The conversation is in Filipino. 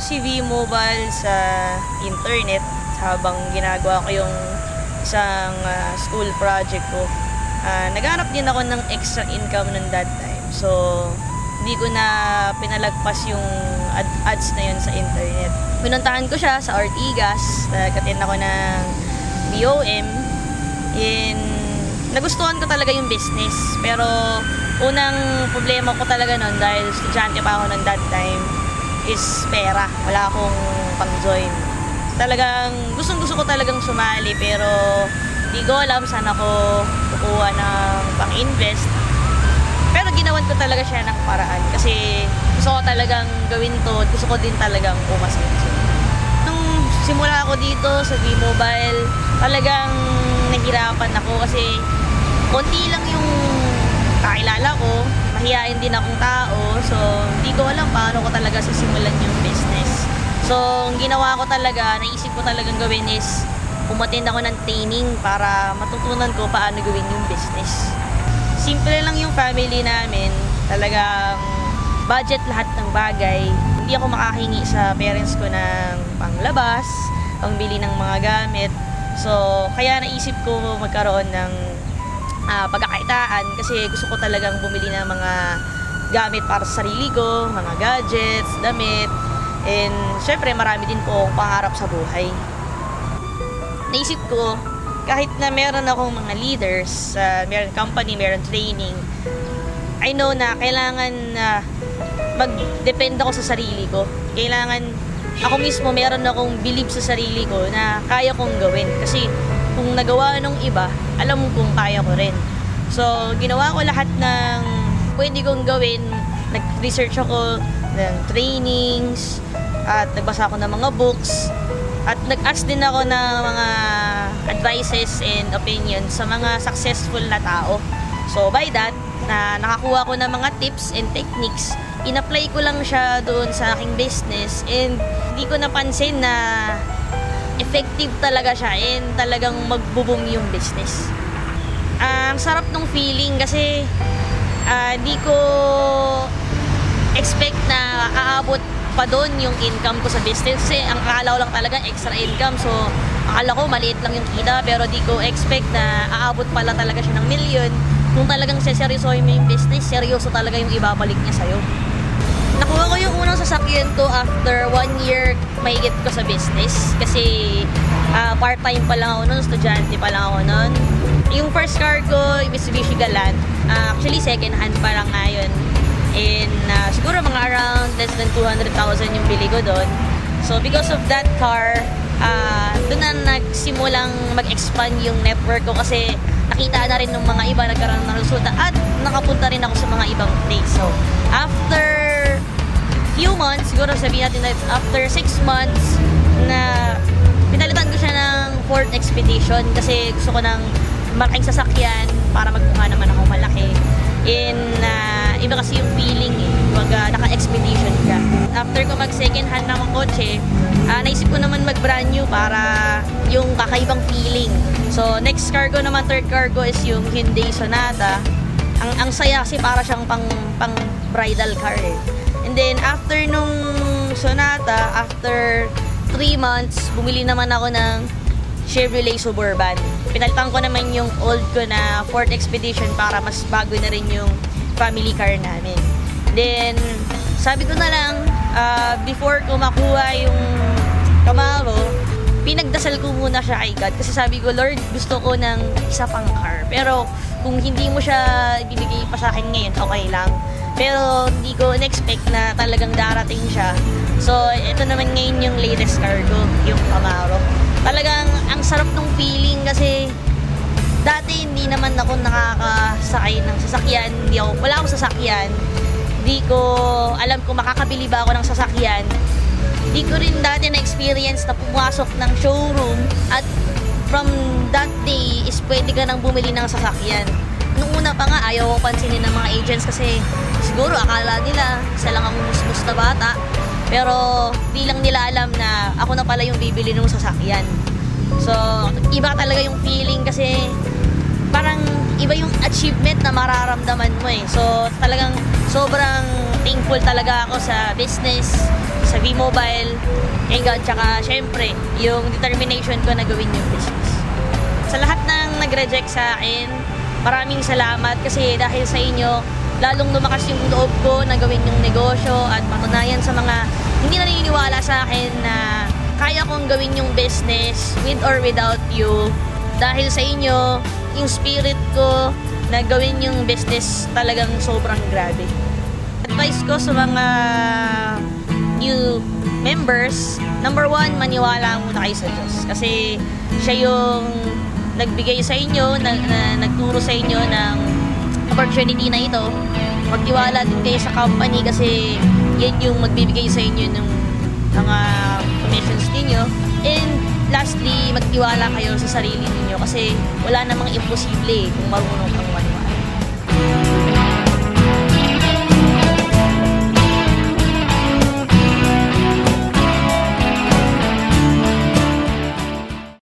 si V-Mobile sa internet habang ginagawa ko yung isang school project ko. Naghanap din ako ng extra income nun that time. So, hindi ko na pinalagpas yung ads na yun sa internet. Pinuntahan ko siya sa Ortigas. Nag-attend ako ng BOM. Nagustuhan ko talaga yung business. Pero, unang problema ko talaga nun dahil estudyante pa ako nun that time is pera. Wala akong pang-join. Talagang gustong-gusto ko talagang sumali pero hindi ko alam saan ako kukuha ng pang-invest. Pero ginawan ko talaga siya ng paraan kasi gusto ko talagang gawin to. Gusto ko din talagang umasenso. Nung simula ako dito sa V-Mobile, talagang nahirapan ako kasi konti lang yung kakilala ko. Mahihain din akong tao. So, hindi ko alam paano ko talaga sisimulan yung business. So, ang ginawa ko talaga, naisip ko talagang gawin is umattend ako ng training para matutunan ko paano gawin yung business. Simple lang yung family namin. Talagang budget lahat ng bagay. Hindi ako makahingi sa parents ko ng panglabas, pangbili ng mga gamit. So, kaya naisip ko magkaroon ng pagkakaitaan kasi gusto ko talagang bumili ng mga gamit para sa sarili ko, mga gadgets, damit. And syempre marami din po akong pangarap sa buhay. Naisip ko, kahit na meron akong mga leaders, meron company, meron training, I know na kailangan mag-depend ako sa sarili ko. Kailangan ako mismo meron akong believe sa sarili ko na kaya kong gawin. Kasi kung nagawa ng iba, alam kong kaya ko rin. So, ginawa ko lahat ng pwede kong gawin. Nag-research ako ng trainings, at nagbasa ako ng mga books, at nag-ask din ako ng mga advices and opinions sa mga successful na tao. So, by that, nakakuha ko ng mga tips and techniques, in-apply ko lang siya doon sa aking business and hindi ko napansin na effective talaga siya and talagang magbo-boom yung business. Ang sarap ng feeling kasi di ko expect na aabot pa doon yung income ko sa business kasi ang akala ko lang talaga extra income, so akala ko maliit lang yung kita pero di ko expect na aabot pala talaga siya ng milyon. Kung talagang seryosohin mo yung business, seryoso talaga yung ibabalik niya sa'yo. Nakuha ko yung unang sasakyan ko after 1 year mahigit ko sa business kasi part-time pa lang ako nun, estudyante pa lang ako nun. Yung first car ko, Mitsubishi Galant, actually second hand pa lang ngayon. And siguro mga around less than 200,000 yung bili ko doon. So because of that car, doon na nagsimulang mag-expand yung network ko kasi nakita na rin ng mga iba, nagkaroon ng resulta at nakapunta rin ako sa mga ibang place. So after few months, siguro sabihin natin na after 6 months na pinalitan ko siya ng Ford Expedition kasi gusto ko ng malaking sasakyan para magmukha naman ako malaki. Iba kasi yung feeling wag naka-expedition ka. After ko mag second hand ng kotse, naisip ko naman mag brand new para yung kakaibang feeling. So next car ko naman, third car ko is yung Hyundai Sonata. Ang saya kasi para siyang pang bridal car eh. And then after nung Sonata, after 3 months, bumili naman ako ng Chevrolet Suburban. Pinalitan ko naman yung old ko na Ford Expedition para mas bago na rin yung family car namin. Then, sabi ko na lang, before ko makuha yung Camaro, pinagdasal ko muna siya kay God. Kasi sabi ko, Lord, gusto ko ng isa pang car. Pero, kung hindi mo siya ibibigay pa sa akin ngayon, okay lang. Pero, hindi ko in-expect na talagang darating siya. So, ito naman ngayon yung latest car ko, yung Camaro. Talagang, ang sarap ng feeling kasi dati hindi naman ako nakakasakay ng sasakyan. Wala akong sasakyan. Hindi ko alam kung makakabili ba ako ng sasakyan. Hindi ko rin dati na-experience na pumasok ng showroom at from that day is pwede ka nang bumili ng sasakyan. Nung una pa nga, ayaw ko pansinin ng mga agents kasi siguro akala nila isa lang ang musmus na bata. Pero di lang nila alam na ako na pala yung bibili ng sasakyan. So, iba talaga yung feeling kasi parang iba yung achievement na mararamdaman mo eh. So, talagang sobrang thankful talaga ako sa business, sa V-Mobile, kay God, tsaka syempre, yung determination ko na gawin yung business. Sa lahat ng nag-reject sa akin, maraming salamat kasi dahil sa inyo, lalong lumakas yung loob ko na gawin yung negosyo at matunayan sa mga hindi naniniwala sa akin na kaya kong gawin yung business with or without you. Dahil sa inyo, yung spirit ko na gawin yung business talagang sobrang grabe. Advice ko sa mga new members, number 1, maniwala muna kayo sa Diyos. Kasi siya yung nagbigay sa inyo, nagturo sa inyo ng opportunity na ito. Magtiwala din kayo sa company kasi yan yung magbibigay sa inyo ng mga commissions ninyo. And lastly, magtiwala kayo sa sarili ninyo kasi wala namang imposible kung marunong kang